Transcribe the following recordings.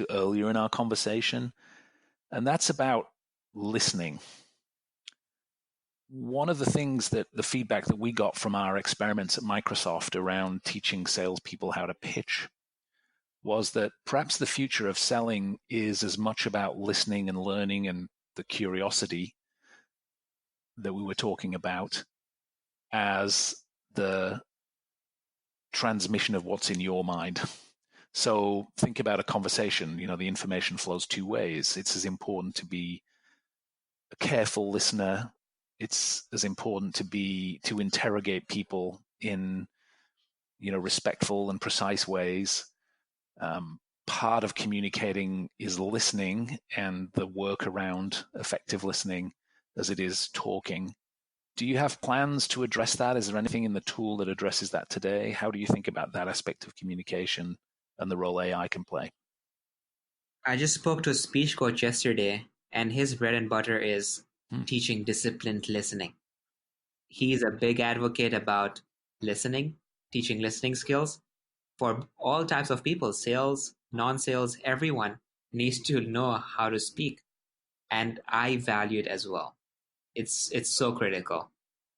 to earlier in our conversation, and that's about listening. One of the things that the feedback that we got from our experiments at Microsoft around teaching salespeople how to pitch was that perhaps the future of selling is as much about listening and learning and the curiosity that we were talking about as the transmission of what's in your mind. So think about a conversation. The information flows two ways. It's as important to be a careful listener. It's as important to interrogate people in, respectful and precise ways. Part of communicating is listening and the work around effective listening as it is talking. Do you have plans to address that? Is there anything in the tool that addresses that today? How do you think about that aspect of communication and the role AI can play? I just spoke to a speech coach yesterday, and his bread and butter is teaching disciplined listening. He's a big advocate about listening, teaching listening skills for all types of people, sales, non-sales, everyone needs to know how to speak. And I value it as well. It's so critical.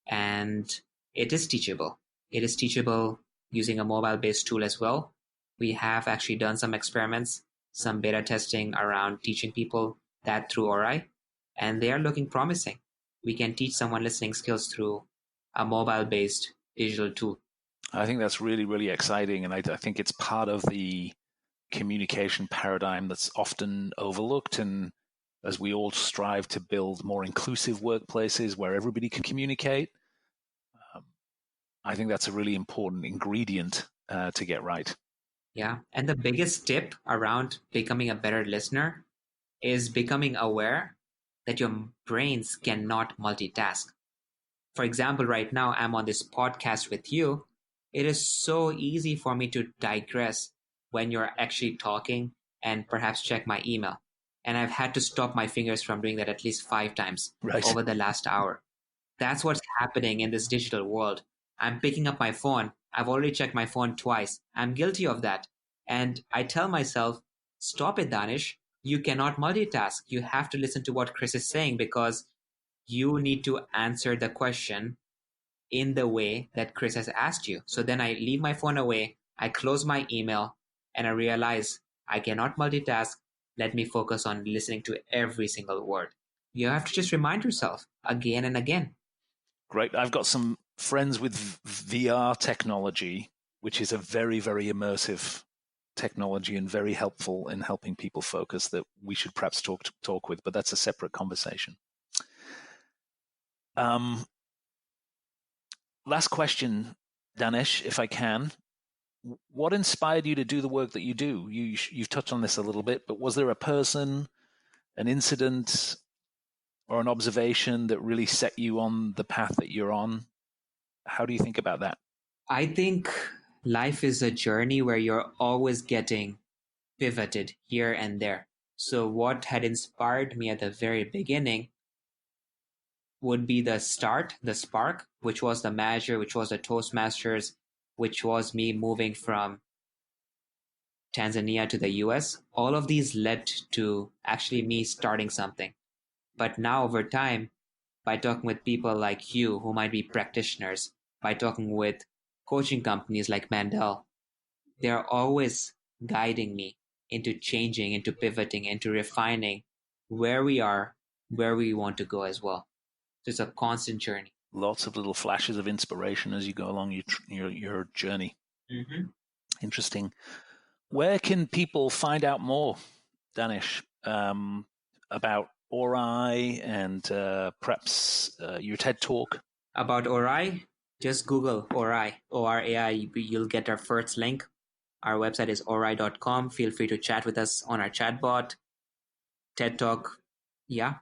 And it is teachable. It is teachable using a mobile-based tool as well. We have actually done some experiments, some beta testing around teaching people that through Orai, and they are looking promising. We can teach someone listening skills through a mobile-based digital tool. I think that's really, really exciting. And I think it's part of the communication paradigm that's often overlooked. And as we all strive to build more inclusive workplaces where everybody can communicate, I think that's a really important ingredient to get right. Yeah. And the biggest tip around becoming a better listener is becoming aware that your brains cannot multitask. For example, right now I'm on this podcast with you. It is so easy for me to digress when you're actually talking and perhaps check my email. And I've had to stop my fingers from doing that at least 5 times over the last hour. That's what's happening in this digital world. I'm picking up my phone. I've already checked my phone twice. I'm guilty of that. And I tell myself, stop it, Danish. You cannot multitask. You have to listen to what Chris is saying because you need to answer the question in the way that Chris has asked you. So then I leave my phone away, I close my email, and I realize I cannot multitask. Let me focus on listening to every single word. You have to just remind yourself again and again. Great. I've got some friends with VR technology, which is a very, very immersive technology and very helpful in helping people focus that we should perhaps talk with, but that's a separate conversation. Last question, Danish, if I can. What inspired you to do the work that you do? You've touched on this a little bit, but was there a person, an incident, or an observation that really set you on the path that you're on? How do you think about that? I think life is a journey where you're always getting pivoted here and there. So what had inspired me at the very beginning would be the start, the spark, which was the manager, which was the Toastmasters, which was me moving from Tanzania to the US. All of these led to actually me starting something. But now over time, by talking with people like you who might be practitioners, by talking with coaching companies like Mandel, they're always guiding me into changing, into pivoting, into refining where we are, where we want to go as well. So it's a constant journey. Lots of little flashes of inspiration as you go along your journey. Mm-hmm. Interesting. Where can people find out more, Danish, about Orai and perhaps your TED Talk? About Orai, just Google Orai, O-R-A-I. You'll get our first link. Our website is orai.com. Feel free to chat with us on our chatbot. TED Talk, yeah.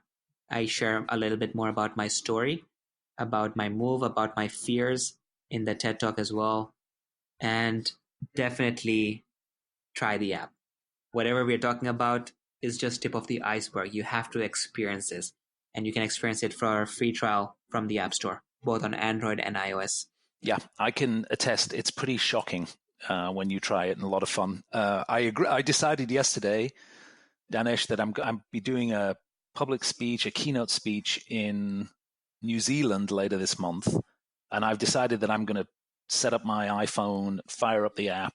I share a little bit more about my story, about my move, about my fears in the TED Talk as well. And definitely try the app. Whatever we're talking about is just tip of the iceberg. You have to experience this. And you can experience it for a free trial from the App Store, both on Android and iOS. Yeah, I can attest. It's pretty shocking when you try it, and a lot of fun. I agree. I decided yesterday, Danish, that I'm be doing a public speech, a keynote speech in New Zealand later this month, and I've decided that I'm going to set up my iPhone, fire up the app,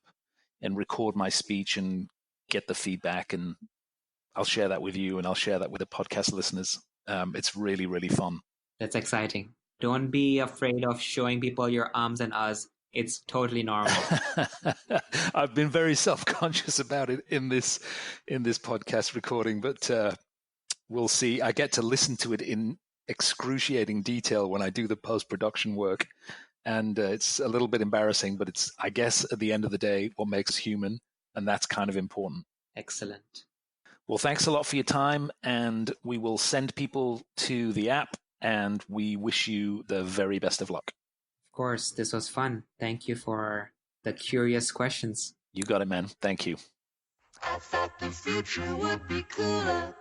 and record my speech and get the feedback. And I'll share that with you, and I'll share that with the podcast listeners. It's really, really fun. That's exciting. Don't be afraid of showing people your ums and uhs. It's totally normal. I've been very self-conscious about it in this podcast recording, but we'll see. I get to listen to it in excruciating detail when I do the post-production work, and it's a little bit embarrassing, but it's, I guess, at the end of the day, what makes us human, and that's kind of important. Excellent. Well, thanks a lot for your time, and we will send people to the app, and we wish you the very best of luck. Of course, this was fun. Thank you for the curious questions. You got it, man. Thank you. I thought the future would be cooler.